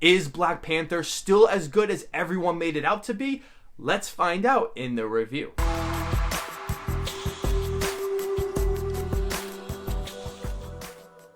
Is Black Panther still as good as everyone made it out to be? Let's find out in the review.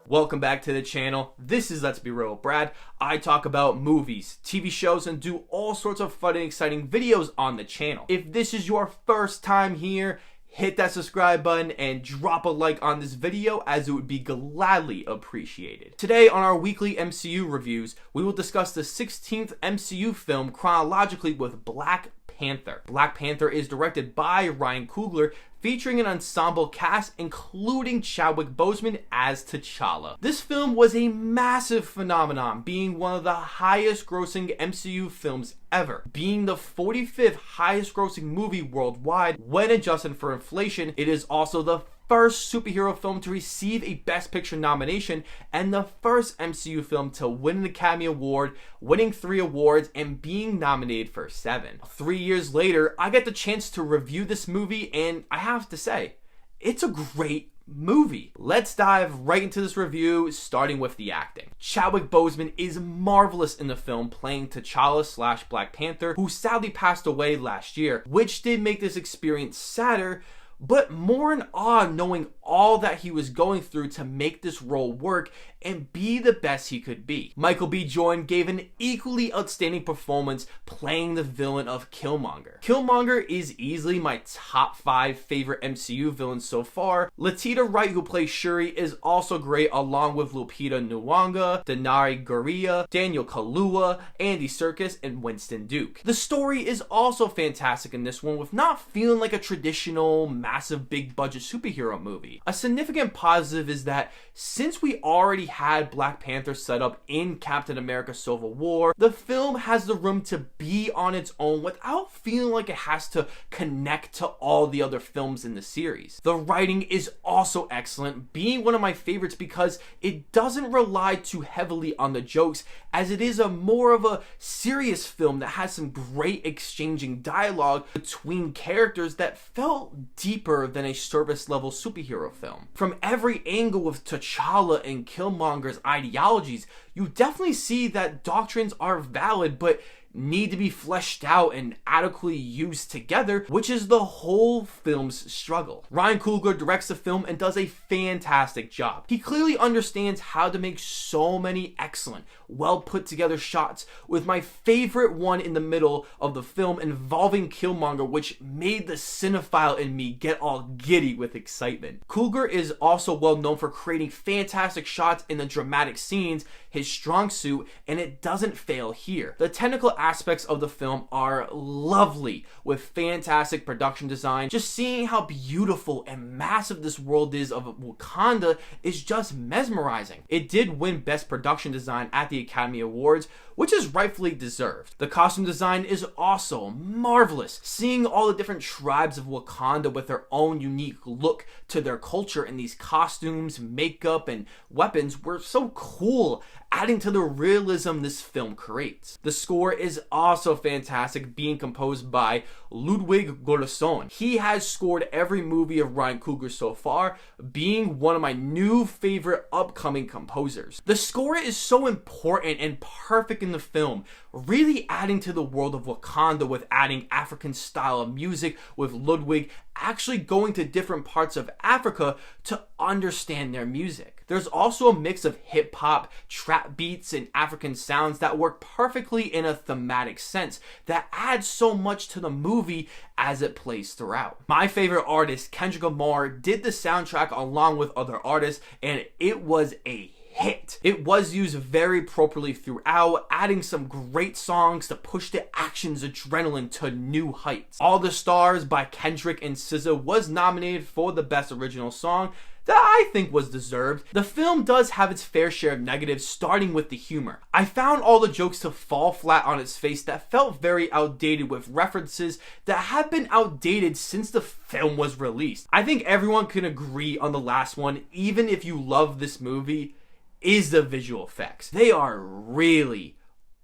Welcome back to the channel. This is Let's Be Real with Brad. I talk about movies, TV shows, and do all sorts of fun and exciting videos on the channel. If this is your first time here, hit that subscribe button and drop a like on this video, as it would be gladly appreciated. Today on our weekly MCU reviews, we will discuss the 16th MCU film chronologically with Black Panther. Black Panther is directed by Ryan Coogler, featuring an ensemble cast including Chadwick Boseman as T'Challa. This film was a massive phenomenon, being one of the highest grossing MCU films ever. Being the 45th highest grossing movie worldwide, when adjusted for inflation, it is also the first superhero film to receive a Best Picture nomination and the first MCU film to win an Academy Award, winning 3 awards and being nominated for 7. 3 years later, I get the chance to review this movie, and I have to say, it's a great movie. Let's dive right into this review, starting with the acting. Chadwick Boseman is marvelous in the film, playing T'Challa / Black Panther, who sadly passed away last year, which did make this experience sadder, but more in awe knowing all that he was going through to make this role work and be the best he could be. Michael B. Jordan gave an equally outstanding performance playing the villain of Killmonger. Killmonger is easily my top 5 favorite MCU villains so far. Letitia Wright, who plays Shuri, is also great, along with Lupita Nyong'o, Denai Guerrero, Daniel Kaluuya, Andy Serkis, and Winston Duke. The story is also fantastic in this one, with not feeling like a traditional massive big budget superhero movie. A significant positive is that since we already had Black Panther set up in Captain America Civil War, the film has the room to be on its own without feeling like it has to connect to all the other films in the series. The writing is also excellent, being one of my favorites because it doesn't rely too heavily on the jokes, as it is more of a serious film that has some great exchanging dialogue between characters that felt deeper than a surface level superhero film. From every angle of T'Challa and Killmonger's ideologies, you definitely see that doctrines are valid but need to be fleshed out and adequately used together, which is the whole film's struggle. Ryan Coogler directs the film and does a fantastic job. He clearly understands how to make so many excellent, well put together shots, with my favorite one in the middle of the film involving Killmonger, which made the cinephile in me get all giddy with excitement. Coogler is also well known for creating fantastic shots in the dramatic scenes, his strong suit, and it doesn't fail here. The technical aspects of the film are lovely, with fantastic production design. Just seeing how beautiful and massive this world is of Wakanda is just mesmerizing. It did win Best Production Design at the Academy Awards, which is rightfully deserved. The costume design is also marvelous. Seeing all the different tribes of Wakanda with their own unique look to their culture in these costumes, makeup, and weapons were so cool, adding to the realism this film creates. The score is also fantastic, being composed by Ludwig Göransson. He has scored every movie of Ryan Coogler so far, being one of my new favorite upcoming composers. The score is so important and perfect in the film, really adding to the world of Wakanda with adding African style of music, with Ludwig actually going to different parts of Africa to understand their music. There's also a mix of hip-hop, trap beats, and African sounds that work perfectly in a thematic sense that adds so much to the movie as it plays throughout. My favorite artist, Kendrick Lamar, did the soundtrack along with other artists, and it was a hit. It was used very properly throughout, adding some great songs to push the action's adrenaline to new heights. All the Stars by Kendrick and SZA was nominated for the Best Original Song, that I think was deserved. The film does have its fair share of negatives, starting with the humor. I found all the jokes to fall flat on its face that felt very outdated, with references that have been outdated since the film was released. I think everyone can agree on the last one, even if you love this movie, is the visual effects. They are really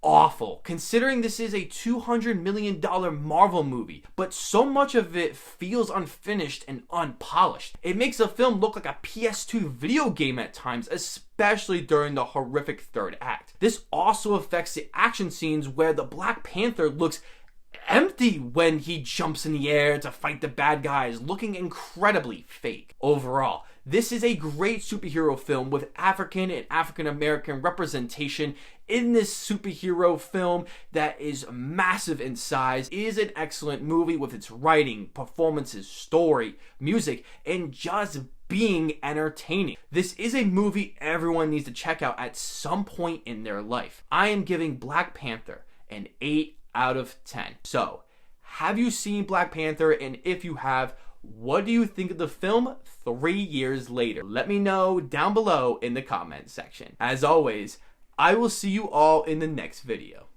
awful, considering this is a $200 million Marvel movie, but so much of it feels unfinished and unpolished. It makes the film look like a PS2 video game at times, especially during the horrific third act. This also affects the action scenes where the Black Panther looks empty when he jumps in the air to fight the bad guys, looking incredibly fake. Overall, this is a great superhero film with African and African American representation in this superhero film that is massive in size. It is an excellent movie with its writing, performances, story, music, and just being entertaining. This is a movie everyone needs to check out at some point in their life. I am giving Black Panther an 8 out of 10. So, have you seen Black Panther? And if you have, what do you think of the film 3 years later? Let me know down below in the comment section. As always, I will see you all in the next video.